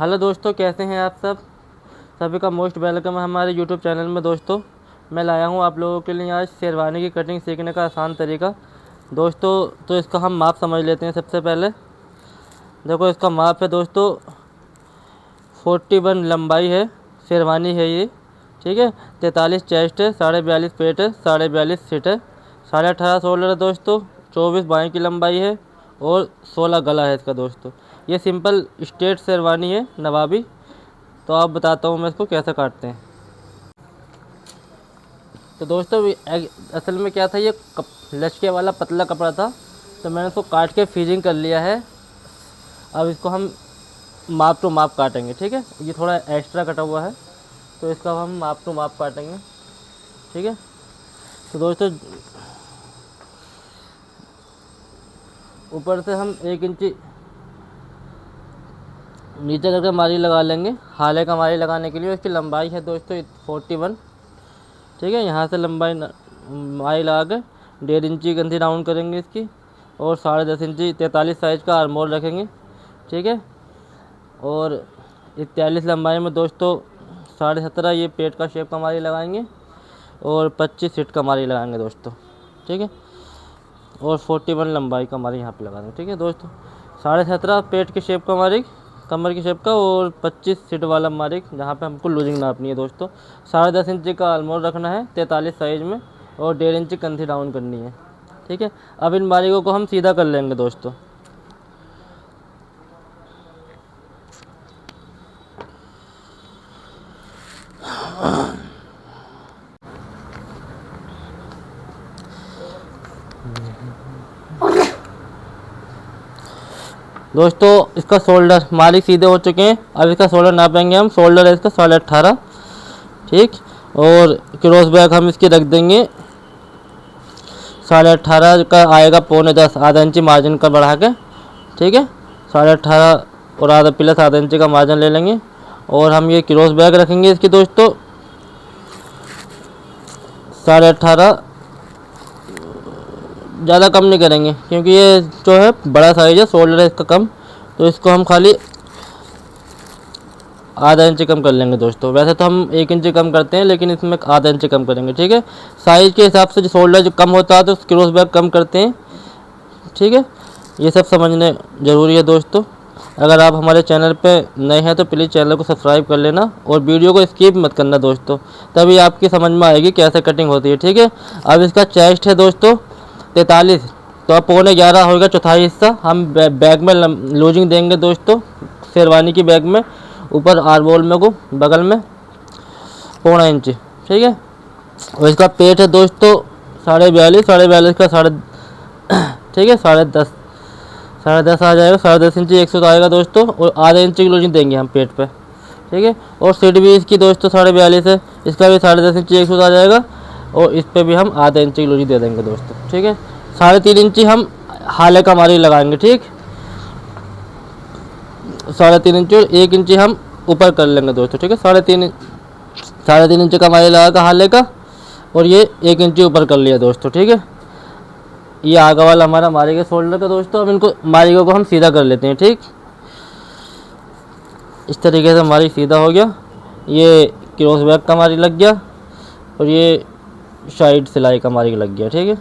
Hello दोस्तों, कैसे हैं आप सब। सभी का मोस्ट वेलकम है हमारे यूट्यूब चैनल में। दोस्तों मैं लाया हूं आप लोगों के लिए आज शेरवानी की कटिंग सीखने का आसान तरीका। दोस्तों तो इसका हम माप समझ लेते हैं। सबसे पहले देखो, इसका माप है दोस्तों 41 लंबाई है, शेरवानी है ये, ठीक है। 43 चेस्ट है, 42.5 पेट है, 42.5 सीट है, 18.5 शोल्डर है दोस्तों, 24 बाएँ की लंबाई है और 16 गला है इसका दोस्तों। ये सिंपल स्ट्रेट शेरवानी है, नवाबी। तो आप बताता हूँ मैं इसको कैसे काटते हैं। तो दोस्तों असल में क्या था, ये लचके वाला पतला कपड़ा था, तो मैंने इसको काट के फिजिंग कर लिया है। अब इसको हम माप टू माप काटेंगे, ठीक है। ये थोड़ा एक्स्ट्रा कटा हुआ है, तो इसका हम माप टू माप काटेंगे, ठीक है। तो दोस्तों ऊपर से हम 1 इंची नीचे करके मारी लगा लेंगे। हाले का मारी लगाने के लिए इसकी लंबाई है दोस्तों 41, ठीक है। यहाँ से लंबाई मारी लगा के 1.5 इंची गंथी राउंड करेंगे इसकी, और 10.5 इंची 43 साइज़ का आर्मोल रखेंगे, ठीक है। और 41 लंबाई में दोस्तों 17.5 ये पेट का शेप का मारी लगाएंगे, और 25 सीट का मारी लगाएंगे दोस्तों, ठीक है। और 41 लंबाई का मारी यहाँ पे लगा देंगे, ठीक है दोस्तों। 17.5 पेट के शेप का मारी, कमर की शेप का, और 25 सीट वाला मारिक जहाँ पे हमको लूजिंग नापनी है दोस्तों। 10.5 इंची का आलमोल रखना है 43 साइज़ में, और 1.5 इंची कंथी डाउन करनी है, ठीक है। अब इन मारिकों को हम सीधा कर लेंगे दोस्तों। दोस्तों इसका शोल्डर मालिक सीधे हो चुके हैं। अब इसका शोल्डर नापेंगे हम। शोल्डर है इसका 18.5, ठीक। और क्रॉस बैक हम इसकी रख देंगे 18.5 का आएगा 9.25, आधा इंची मार्जिन का बढ़ा के, ठीक है। 18.5 और आधा प्लस आधा इंची का मार्जिन ले लेंगे, और हम ये क्रॉस बैक रखेंगे इसकी दोस्तों 18.5। ज़्यादा कम नहीं करेंगे क्योंकि ये जो है बड़ा साइज है, शोल्डर है इसका कम, तो इसको हम खाली आधा इंच कम कर लेंगे दोस्तों। वैसे तो हम 1 इंच कम करते हैं, लेकिन इसमें आधा इंच कम करेंगे, ठीक है। साइज़ के हिसाब से जो शोल्डर जो कम होता है तो क्रॉस बैक कम करते हैं, ठीक है। ये सब समझने ज़रूरी है दोस्तों। अगर आप हमारे चैनल पे नए हैं तो प्लीज़ चैनल को सब्सक्राइब कर लेना, और वीडियो को स्किप मत करना दोस्तों, तभी आपकी समझ में आएगी कैसे कटिंग होती है, ठीक है। अब इसका चेस्ट है दोस्तों 43, तो अब 11.25 होगा, चौथाई हिस्सा हम बैग में लूजिंग देंगे दोस्तों, शेरवानी की बैग में ऊपर आर्मोल में को बगल में 1.25 इंच, ठीक है। और इसका पेट है दोस्तों 42.5 का ठीक है, 10.5 आ जाएगा, 10.5 इंची 100 आएगा दोस्तों, और आधा इंची की लूजिंग देंगे हम पेट पे, ठीक है। और सीट भी इसकी दोस्तों 42.5 है, इसका भी 10.5 इंची 100 आ जाएगा, और इस पे भी हम आधा इंची की लूजिंग दे देंगे दोस्तों, ठीक है। 3.5 इंची हम हाले का मारी लगाएंगे, ठीक। 3.5 इंची और 1 इंची हम ऊपर कर लेंगे दोस्तों, ठीक है। 3.5 इंची का मारी लगा हाले का, और ये 1 इंची ऊपर कर लिया दोस्तों, ठीक है। ये आगे वाला हमारा मारी के शोल्डर का दोस्तों। अब इनको मारिकों को हम सीधा कर लेते हैं, ठीक। इस तरीके से मारी सीधा हो गया। ये क्रॉस बैक का मारी लग गया, और ये साइड सिलाई का मारी लग गया, ठीक है।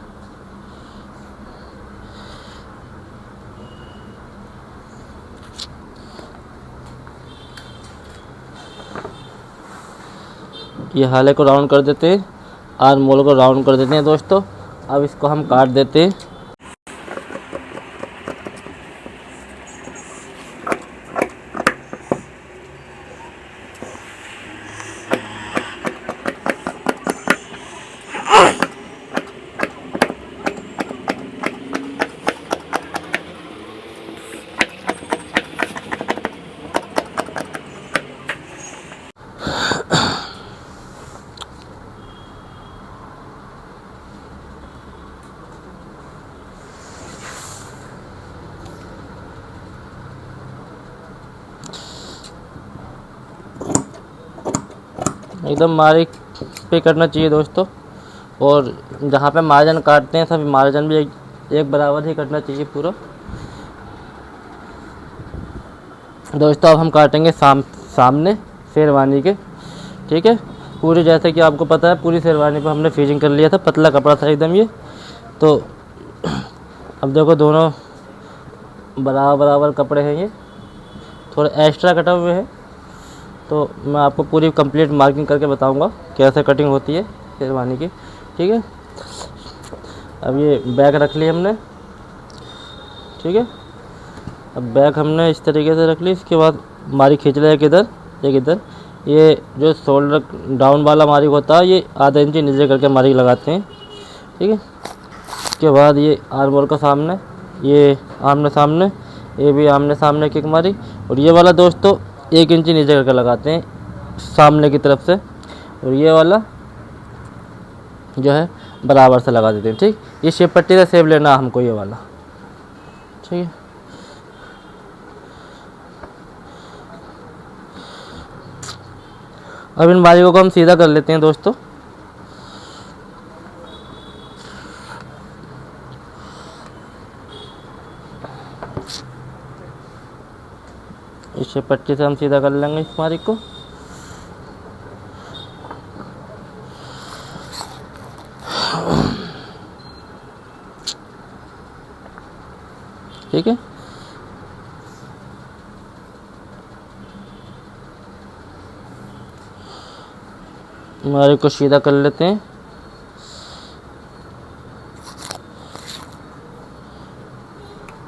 ये हाले को राउंड कर देते हैं, आर्मोल को राउंड कर देते हैं दोस्तों। अब इसको हम काट देते हैं। एकदम मारी पे करना चाहिए दोस्तों, और जहाँ पे मार्जिन काटते हैं सब मार्जिन भी एक बराबर ही करना चाहिए पूरा। दोस्तों अब हम काटेंगे सामने शेरवानी के, ठीक है। पूरी जैसे कि आपको पता है पूरी शेरवानी पे हमने फिटिंग कर लिया था, पतला कपड़ा था एकदम ये। तो अब देखो दोनों बराबर बराबर कपड़े हैं, ये थोड़े एक्स्ट्रा कटा हुए हैं। तो मैं आपको पूरी कंप्लीट मार्किंग करके बताऊंगा कैसे कटिंग होती है शेरवानी की, ठीक है। अब ये बैक रख ली हमने, ठीक है। अब बैक हमने इस तरीके से रख ली। इसके बाद मारी खींच ले एक इधर एक इधर। ये जो शोल्डर डाउन वाला मारिक होता है ये आधा इंच नीचे करके मारिक लगाते हैं, ठीक है। उसके बाद ये आर्मोर का सामने, ये आमने सामने, ये भी आमने सामने किक मारी। और ये वाला दोस्तों 1 इंच नीचे करके लगाते हैं सामने की तरफ से, और ये वाला जो है बराबर से लगा देते हैं, ठीक। ये शेप पट्टी का शेप लेना हमको ये वाला, ठीक है। अब इन बारीकों को हम सीधा कर लेते हैं दोस्तों। इस पट्टी से हम सीधा कर लेंगे इस बारीक को। ठीक है, हमारे को सीधा कर लेते हैं।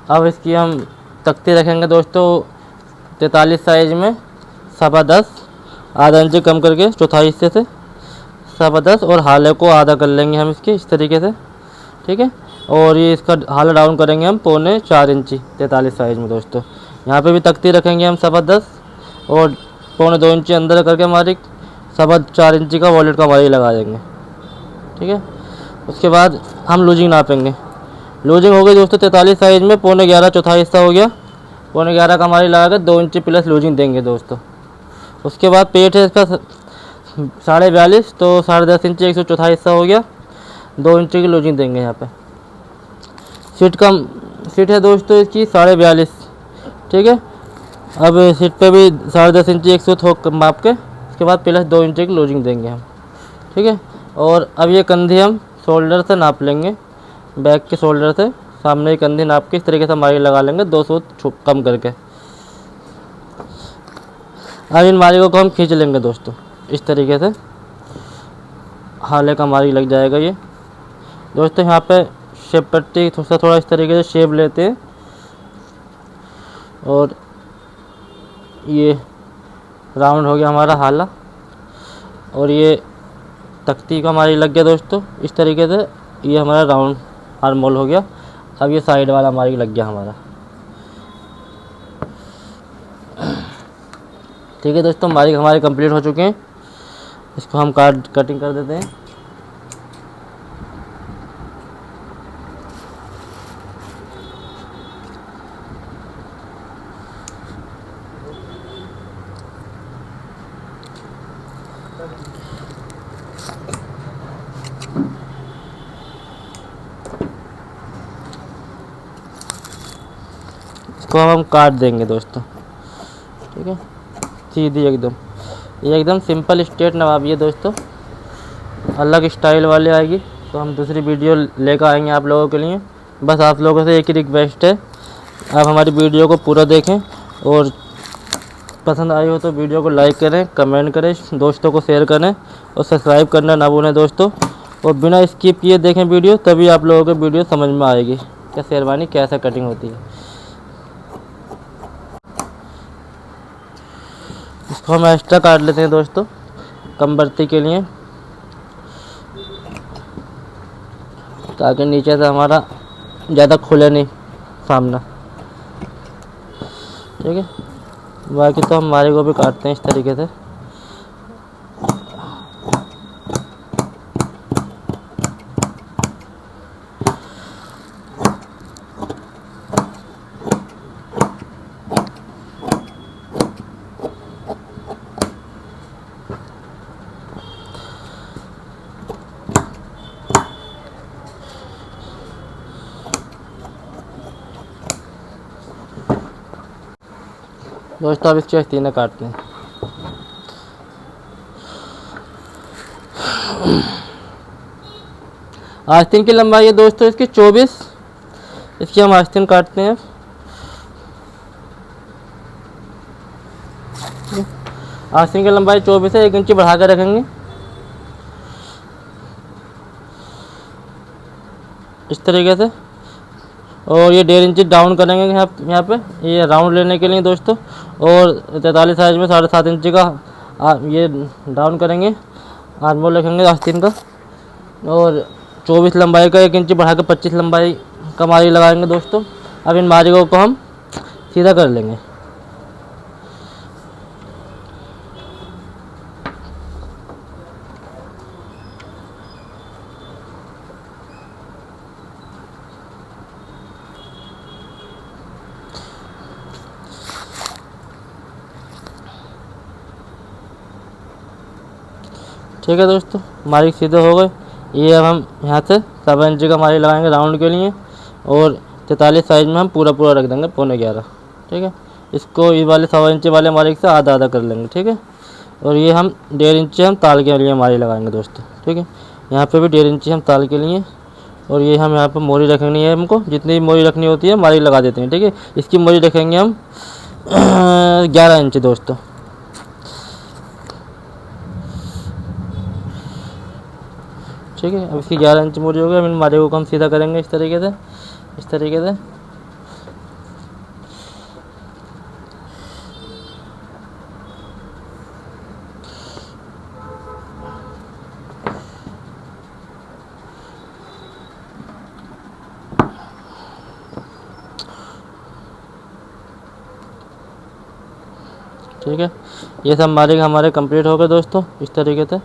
अब इसकी हम तख्ती रखेंगे दोस्तों 43 साइज में 10.25, आधा इंच कम करके चौथाई हिस्से से 10.25, और हाले को आधा कर लेंगे हम इसके इस तरीके से, ठीक है। और ये इसका हाला डाउन करेंगे हम 4.25 इंची 43 साइज में दोस्तों। यहाँ पे भी तख्ती रखेंगे हम 10.25 और 2.25 इंची अंदर करके हमारी 4.25 इंची का वॉलेट का हमारी लगा देंगे, ठीक है। उसके बाद हम लूजिंग नापेंगे। लूजिंग हो गई दोस्तों 43 साइज में 11.25 चौथाई हिस्सा हो गया, 11.25 का हमारी लगा कर 2 इंची प्लस लूजिंग देंगे दोस्तों। उसके बाद पेट है इसका 42.5, तो 10.5 इंची 1/4 हिस्सा हो गया, 2 इंची की लूजिंग देंगे यहाँ पे। सीट है दोस्तों इसकी 42.5, ठीक है। अब सीट पे भी 10.5 इंची 100 थोक माप के, उसके बाद प्लस 2 इंची की लूजिंग देंगे हम, ठीक है। और अब ये कंधे हम शोल्डर से नाप लेंगे, बैक के शोल्डर से सामने की कंधे नाप के इस तरीके से मारी लगा लेंगे 200 कम करके। अब इन मारिकों को हम खींच लेंगे दोस्तों इस तरीके से, हाले का मारी लग जाएगा ये दोस्तों। यहाँ पे शेप पट्टी थोड़ा इस तरीके से शेप लेते हैं, और ये राउंड हो गया हमारा हाला, और ये तख्ती का हमारी लग गया दोस्तों इस तरीके से, ये हमारा राउंड आर्मोल हो गया। अब ये साइड वाला हमारी लग गया हमारा, ठीक है दोस्तों। मारिक हमारे कंप्लीट हो चुके हैं, इसको हम कटिंग कर देते हैं। इसको हम काट देंगे दोस्तों, ठीक है, सीधी एकदम। ये एकदम सिंपल स्ट्रेट नवाबी है दोस्तों, अलग स्टाइल वाले आएगी तो हम दूसरी वीडियो लेकर आएंगे आप लोगों के लिए। बस आप लोगों से एक ही रिक्वेस्ट है, आप हमारी वीडियो को पूरा देखें, और पसंद आई हो तो वीडियो को लाइक करें, कमेंट करें, दोस्तों को शेयर करें, और सब्सक्राइब करना ना भूलें दोस्तों। और बिना स्किप किए देखें वीडियो, तभी आप लोगों को वीडियो समझ में आएगी क्या शेरवानी कैसे कटिंग होती है। इसको हम एक्स्ट्रा काट लेते हैं दोस्तों कमबर्ती के लिए, ताकि नीचे से हमारा ज़्यादा खुले नहीं सामना, ठीक है। बाकी तो हम हमारे को भी काटते हैं इस तरीके से। दोस्तों अब इसके आस्तीन काटते हैं। आस्तीन की लंबाई है दोस्तों इसकी 24। इसकी हम आस्तीन काटते हैं। आस्तीन की लंबाई 24 है, 1 इंची बढ़ा कर रखेंगे इस तरीके से। और ये 1.5 इंची डाउन करेंगे यहाँ पे ये राउंड लेने के लिए दोस्तों। और 43 साइज में 7.5 इंची का ये डाउन करेंगे, आर्मोल रखेंगे आस्तीन का। और 24 लंबाई का 1 इंची बढ़ा कर 25 लंबाई का मारी लगाएंगे दोस्तों। अब इन मारिगों को हम सीधा कर लेंगे। ठीक है दोस्तों, मारी सीधे हो गए। ये अब हम यहाँ से 7 इंची का मारी लगाएंगे राउंड के लिए। और 43 साइज में हम पूरा रख देंगे 11.25। ठीक है, इसको ये वाले 7 इंची वाले मारी से आधा आधा कर लेंगे। ठीक है, और ये हम 1.5 इंची हम ताल के लिए मारी लगाएंगे दोस्तों। ठीक है, यहाँ पे भी 1.5 इंची हम ताल के लिए। और ये हम यहाँ पे मोरी रखनी है, हमको जितनी मोरी रखनी होती है मारी लगा देते हैं। ठीक है, इसकी मोरी रखेंगे हम 11 इंची दोस्तों। ठीक है, अब इसकी 11 इंच मोरी हो गई। अब इन मारिगों को हम सीधा करेंगे इस तरीके से, इस तरीके से। ठीक है, ये सब मारिग हमारे कंप्लीट हो गए दोस्तों। इस तरीके से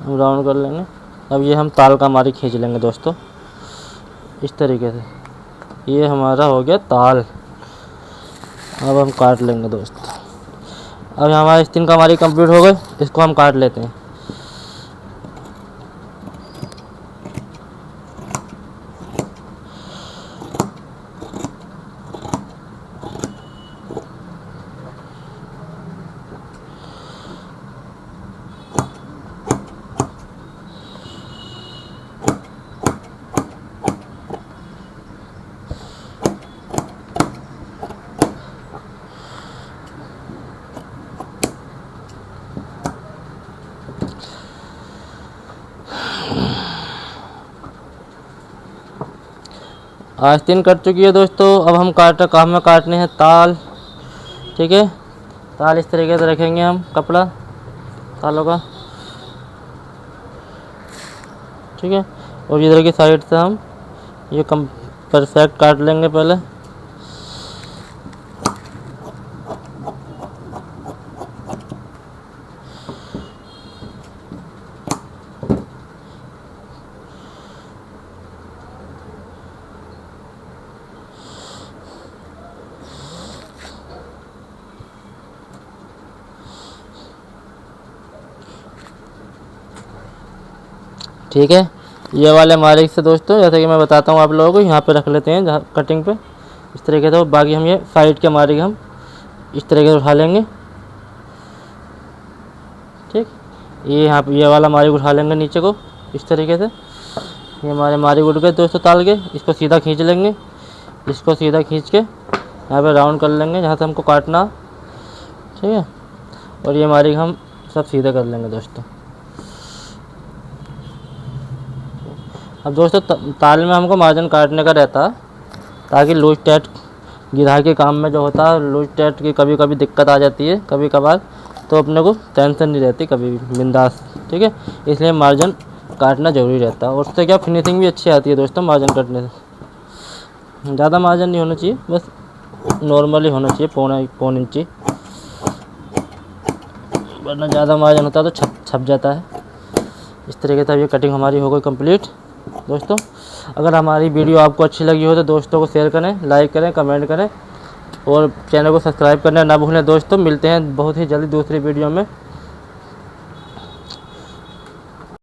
हम राउंड कर लेंगे। अब ये हम ताल का मारी खींच लेंगे दोस्तों इस तरीके से। ये हमारा हो गया ताल। अब हम काट लेंगे दोस्तों। अब हमारा आस्तीन का मारी कंप्लीट हो गए, इसको हम काट लेते हैं। आस्तीन कट चुकी है दोस्तों। अब हम हमें काटने हैं ताल। ठीक है, ताल इस तरीके से रखेंगे हम कपड़ा तालों का। ठीक है, और इधर की साइड से हम ये परफेक्ट काट लेंगे पहले। ठीक है, ये वाले मारिग से दोस्तों जैसे कि मैं बताता हूँ आप लोगों को, यहाँ पे रख लेते हैं जहाँ कटिंग पे इस तरीके से। बाकी हम ये साइड के मारिग हम इस तरीके से उठा लेंगे। ठीक, ये यहाँ पे ये वाला मारिग उठा लेंगे नीचे को इस तरीके से। ये हमारे मारिग उठ गए दोस्तों ताल के। इसको सीधा खींच लेंगे, इसको सीधा खींच के यहाँ पे राउंड कर लेंगे जहाँ से हमको काटना। ठीक है, और ये मारिग हम सब सीधे कर लेंगे दोस्तों। अब दोस्तों ताल में हमको मार्जिन काटने का रहता है ताकि लूज टाइट गिरा के काम में जो होता है लूज टाइट की कभी कभी दिक्कत आ जाती है कभी कभार, तो अपने को टेंशन नहीं रहती कभी भी, बिंदास। ठीक है, इसलिए मार्जिन काटना ज़रूरी रहता है और उससे क्या फिनिशिंग भी अच्छी आती है दोस्तों मार्जिन काटने से। ज़्यादा मार्जिन नहीं होना चाहिए, बस नॉर्मली होना चाहिए, पौन इंची, वरना ज़्यादा मार्जिन होता है तो छप जाता है। इस तरीके से ये कटिंग हमारी हो गई कंप्लीट दोस्तों। अगर हमारी वीडियो आपको अच्छी लगी हो तो दोस्तों को शेयर करें, लाइक करें, कमेंट करें और चैनल को सब्सक्राइब करना ना भूलें दोस्तों। मिलते हैं बहुत ही जल्दी दूसरी वीडियो में।